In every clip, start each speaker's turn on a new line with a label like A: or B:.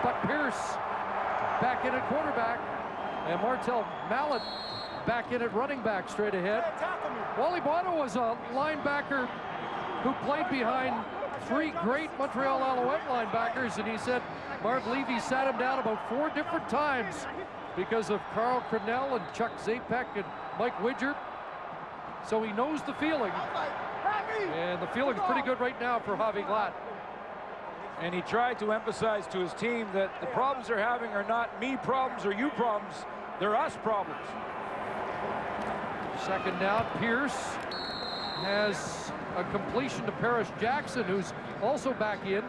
A: Buck Pierce back in at quarterback, and Martel Mallet back in at running back straight ahead. Wally Bono was a linebacker who played behind three great Montreal Alouette linebackers, and he said Marv Levy sat him down about 4 different times because of Carl Cronell and Chuck Zapek and Mike Widger. So he knows the feeling, and the feeling's pretty good right now for Javi Glatt.
B: And he tried to emphasize to his team that the problems they're having are not me problems or you problems, they're us problems.
A: Second down, Pierce has a completion to Paris Jackson, who's also back in,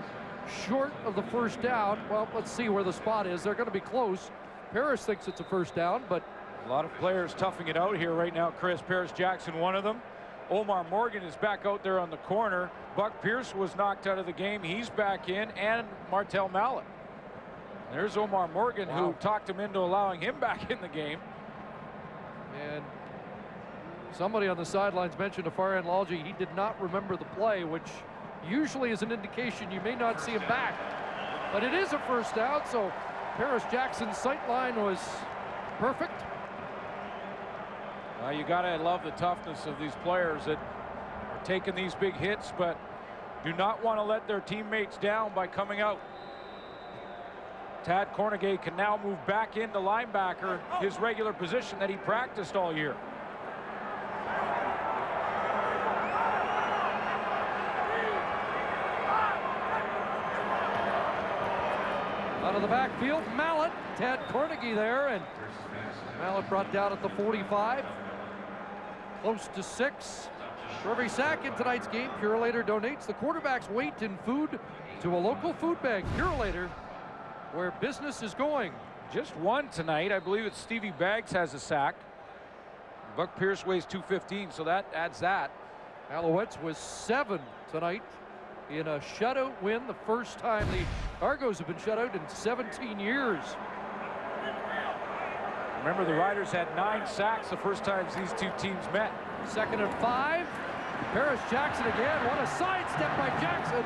A: short of the first down. Well, let's see where the spot is. They're going to be close. Paris thinks it's a first down, but
B: a lot of players toughing it out here right now, Chris. Paris Jackson, one of them. Omar Morgan is back out there on the corner. Buck Pierce was knocked out of the game. He's back in, and Martel Mallet. There's Omar Morgan, who talked him into allowing him back in the game.
A: And somebody on the sidelines mentioned to Farhan Lalji he did not remember the play, which usually is an indication you may not see him back. But it is a first down, so Paris Jackson's sight line was perfect.
B: You gotta love the toughness of these players that are taking these big hits, but do not want to let their teammates down by coming out. Tad Cornegay can now move back into linebacker, his regular position that he practiced all year.
A: Out of the backfield, Mallet. Tad Cornegay there, and Mallet brought down at the 45. Close to 6. For every sack in tonight's game, Purolator donates the quarterback's weight in food to a local food bank. Purolator, where business is going.
B: Just one tonight. I believe it's Stevie Baggs has a sack. Buck Pierce weighs 215, so that adds that.
A: Alouettes was 7 tonight in a shutout win, the first time the Argos have been shut out in 17 years.
B: Remember, the Riders had 9 sacks the first times these two teams met.
A: 2nd and 5. Paris Jackson again. What a sidestep by Jackson.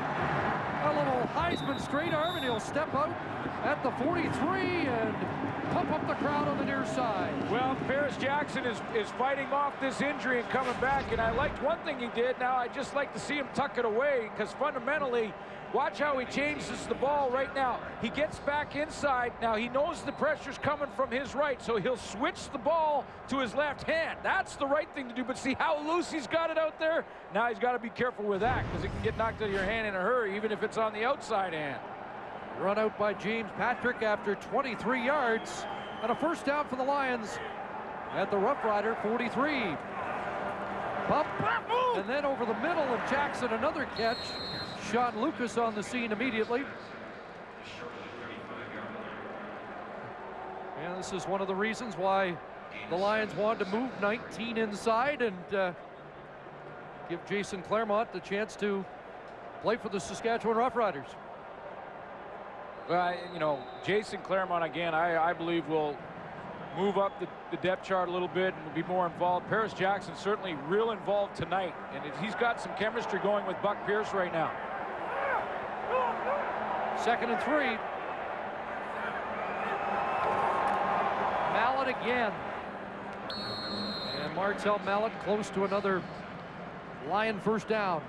A: A little Heisman straight arm, and he'll step out at the 43 and pump up the crowd on the near side.
B: Well, Paris Jackson is fighting off this injury and coming back, and I liked one thing he did. Now I'd just like to see him tuck it away, because fundamentally, watch how he changes the ball right now. He gets back inside. Now he knows the pressure's coming from his right, so he'll switch the ball to his left hand. That's the right thing to do, but see how loose he's got it out there? Now he's got to be careful with that, because it can get knocked out of your hand in a hurry, even if it's on the outside hand.
A: Run out by James Patrick after 23 yards, and a first down for the Lions at the Rough Rider 43. Pump, and then over the middle of Jackson, another catch. Sean Lucas on the scene immediately. And this is one of the reasons why the Lions wanted to move 19 inside and give Jason Claremont the chance to play for the Saskatchewan Roughriders.
B: Well, you know, Jason Claremont, again, I believe will move up the depth chart a little bit and will be more involved. Paris Jackson certainly real involved tonight, and he's got some chemistry going with Buck Pierce right now.
A: 2nd and 3. Mallet again. And Martel Mallet close to another Lion first down.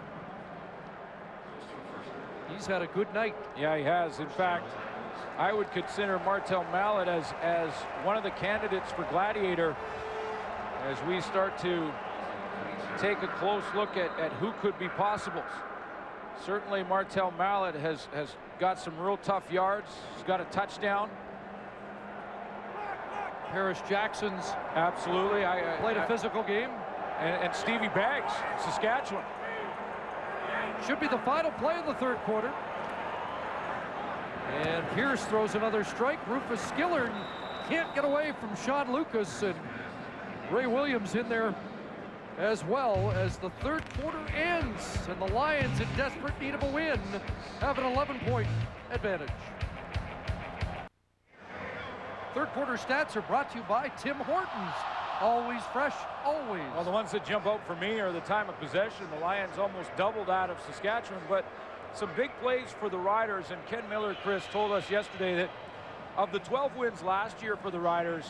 A: He's had a good night.
B: Yeah, he has. In fact, I would consider Martel Mallet as one of the candidates for Gladiator as we start to take a close look at who could be possibles. Certainly Martel Mallet has got some real tough yards. He's got a touchdown.
A: Paris Jackson's
B: absolutely
A: played a physical game.
B: And Stevie Baggs, Saskatchewan.
A: Should be the final play of the 3rd quarter. And Pierce throws another strike. Rufus Skillern can't get away from Sean Lucas, and Ray Williams in there as well as the 3rd quarter ends, and the Lions in desperate need of a win have an 11-point advantage. 3rd quarter stats are brought to you by Tim Hortons. Always fresh, always.
B: Well, the ones that jump out for me are the time of possession. The Lions almost doubled out of Saskatchewan, but some big plays for the Riders, and Ken Miller, Chris, told us yesterday that of the 12 wins last year for the Riders,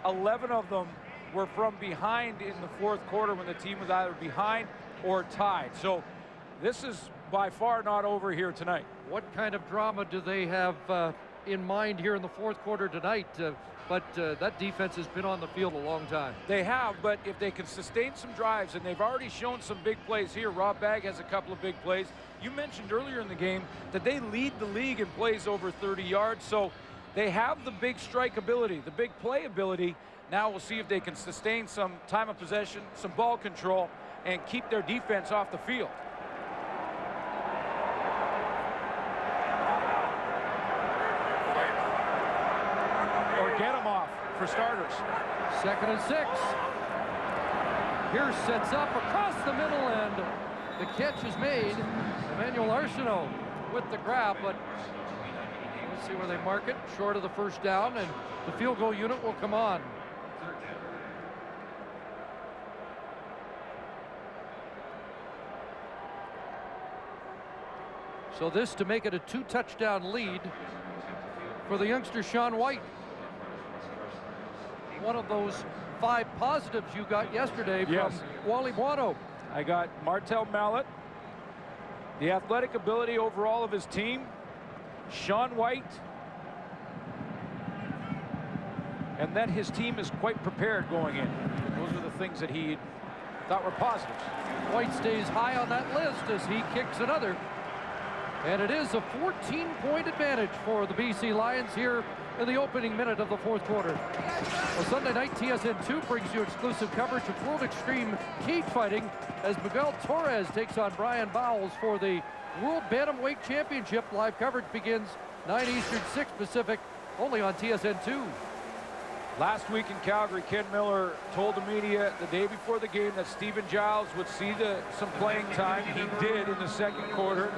B: 11 of them were from behind in the fourth quarter when the team was either behind or tied. So this is by far not over here tonight.
A: What kind of drama do they have in mind here in the fourth quarter tonight? But that defense has been on the field a long time.
B: They have, but if they can sustain some drives, and they've already shown some big plays here. Rob Bagg has a couple of big plays. You mentioned earlier in the game that they lead the league in plays over 30 yards, so they have the big strike ability, the big play ability. Now we'll see if they can sustain some time of possession, some ball control, and keep their defense off the field. Or get them off, for starters.
A: 2nd and 6. Pierce sets up across the middle, and the catch is made. Emmanuel Arsenault with the grab, but let's see where they mark it. Short of the first down, and the field goal unit will come on. So this to make it a 2-touchdown lead for the youngster Sean White. One of those 5 positives you got yesterday from Wally Buono.
B: I got Martel Mallet, the athletic ability overall of his team, Sean White, and then his team is quite prepared going in. Those are the things that he thought were positives.
A: White stays high on that list as he kicks another. And it is a 14-point advantage for the BC Lions here in the opening minute of the fourth quarter. Well, Sunday night, TSN 2 brings you exclusive coverage of World Extreme cage fighting as Miguel Torres takes on Brian Bowles for the World Bantamweight Championship. Live coverage begins 9 Eastern, 6 Pacific, only on TSN 2.
B: Last week in Calgary, Ken Miller told the media the day before the game that Stephen Giles would see some playing time. He did in the second quarter.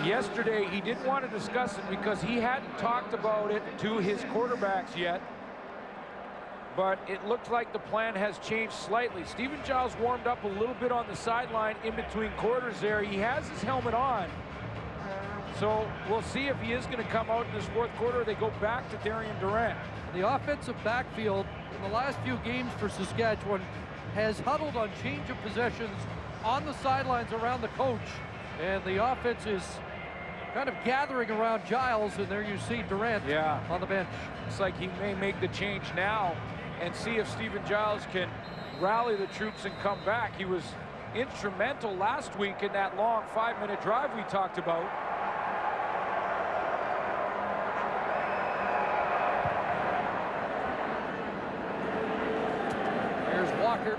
B: Yesterday, he didn't want to discuss it because he hadn't talked about it to his quarterbacks yet. But it looks like the plan has changed slightly. Stephen Giles warmed up a little bit on the sideline in between quarters there. He has his helmet on. So we'll see if he is going to come out in this fourth quarter. They go back to Darian Durant.
A: The offensive backfield in the last few games for Saskatchewan has huddled on change of possessions on the sidelines around the coach. And the offense is kind of gathering around Giles, and there you see Durant on the bench.
B: Looks like he may make the change now and see if Stephen Giles can rally the troops and come back. He was instrumental last week in that long 5-minute drive we talked about.
A: Here's Walker.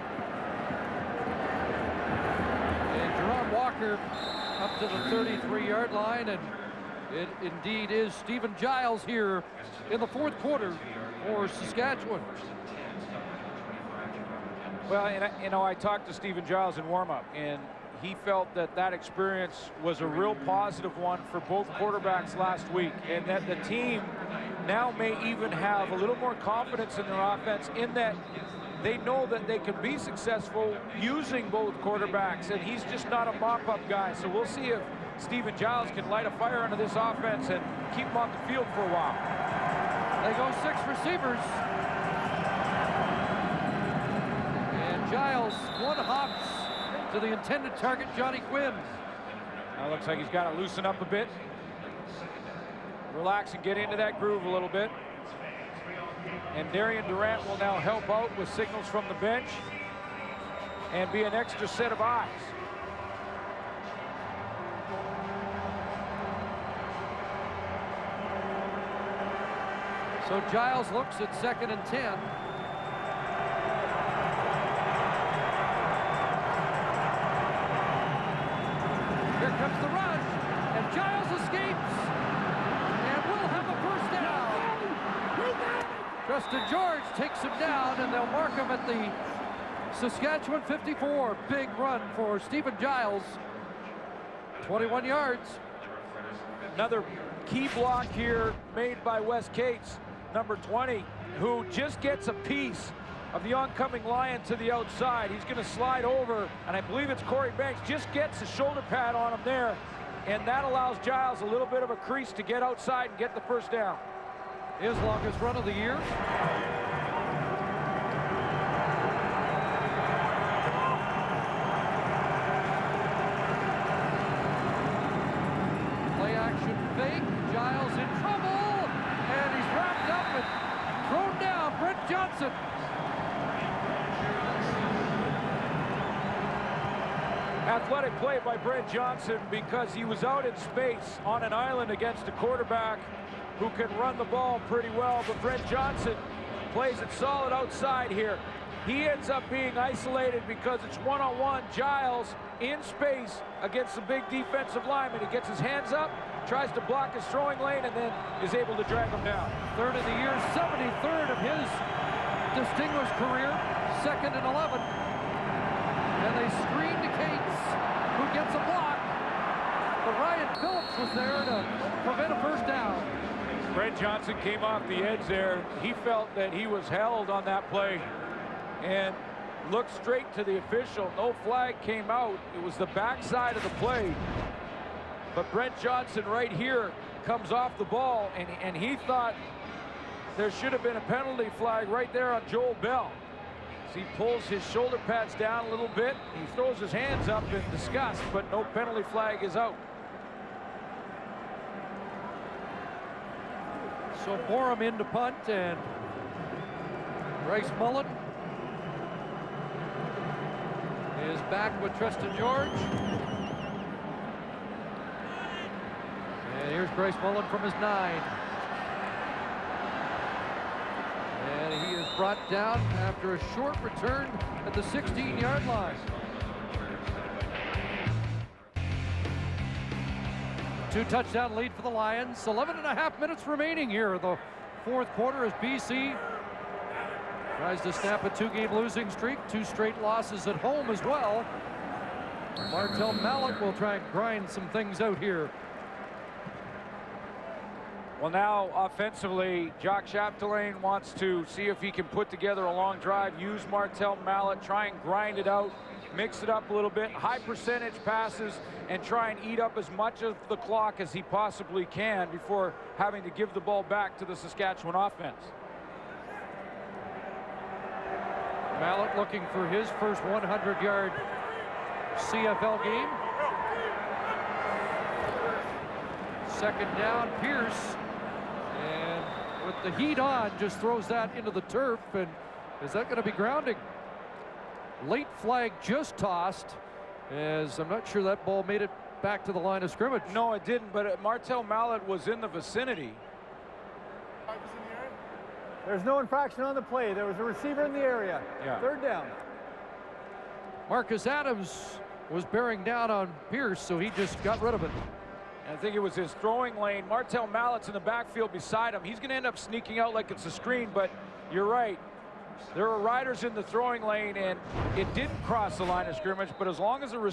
A: And Jerome Walker up to the 33-yard line, and it indeed is Stephen Giles here in the fourth quarter for Saskatchewan.
B: Well, and I talked to Stephen Giles in warm-up, and he felt that that experience was a real positive one for both quarterbacks last week, and that the team now may even have a little more confidence in their offense in that they know that they can be successful using both quarterbacks, and he's just not a mop-up guy. So we'll see if Stephen Giles can light a fire under this offense and keep him on the field for a while.
A: They go 6 receivers. And Giles one hops to the intended target, Johnny Quinn.
B: Now looks like he's got to loosen up a bit. Relax and get into that groove a little bit. And Darian Durant will now help out with signals from the bench and be an extra set of eyes.
A: So Giles looks at 2nd and 10. Here comes the rush, and Giles escapes, and we'll have a first down. Justin George takes him down, and they'll mark him at the Saskatchewan 54. Big run for Stephen Giles. 21 yards.
B: Another key block here made by Wes Cates, number 20, who just gets a piece of the oncoming Lion to the outside. He's going to slide over, and I believe it's Corey Banks. Just gets a shoulder pad on him there, and that allows Giles a little bit of a crease to get outside and get the first down.
A: His longest run of the year. Play action fake. Giles in trouble, and he's wrapped up and thrown down. Brent Johnson.
B: Athletic play by Brent Johnson because he was out in space on an island against a quarterback who can run the ball pretty well, but Brent Johnson plays it solid outside here. He ends up being isolated because it's one-on-one. Giles in space against the big defensive lineman. He gets his hands up, tries to block his throwing lane, and then is able to drag him down.
A: Third of the year, 73rd of his distinguished career, 2nd and 11. And they screen to Cates, who gets a block. But Ryan Phillips was there to prevent a first down.
B: Brent Johnson came off the edge there. He felt that he was held on that play and looked straight to the official. No flag came out. It was the backside of the play. But Brent Johnson right here comes off the ball, and he thought there should have been a penalty flag right there on Joel Bell. He pulls his shoulder pads down a little bit. He throws his hands up in disgust, but no penalty flag is out.
A: So Borum in to punt, and Bryce Mullen is back with Tristan George. And here's Bryce Mullen from his 9. And he is brought down after a short return at the 16-yard line. 2-touchdown lead for the Lions. 11.5 minutes remaining here in the fourth quarter as BC tries to snap a 2-game losing streak. 2 straight losses at home as well. Martel Mallett will try and grind some things out here.
B: Well, now offensively, Jock Chapdelaine wants to see if he can put together a long drive, use Martel Mallett, try and grind it out, mix it up a little bit, high percentage passes, and try and eat up as much of the clock as he possibly can before having to give the ball back to the Saskatchewan offense.
A: Mallett looking for his first 100-yard CFL game. Second down, Pierce. And with the heat on, just throws that into the turf. And is that going to be grounding? Late flag just tossed, as I'm not sure that ball made it back to the line of scrimmage.
B: No, it didn't, but Martel Mallett was in the vicinity.
C: There's no infraction on the play. There was a receiver in the area.
B: Yeah.
C: Third down.
A: Marcus Adams was bearing down on Pierce, so he just got rid of it.
B: I think it was his throwing lane. Martel Mallett's in the backfield beside him. He's going to end up sneaking out like it's a screen, but you're right. There are riders in the throwing lane, and it didn't cross the line of scrimmage, but as long as the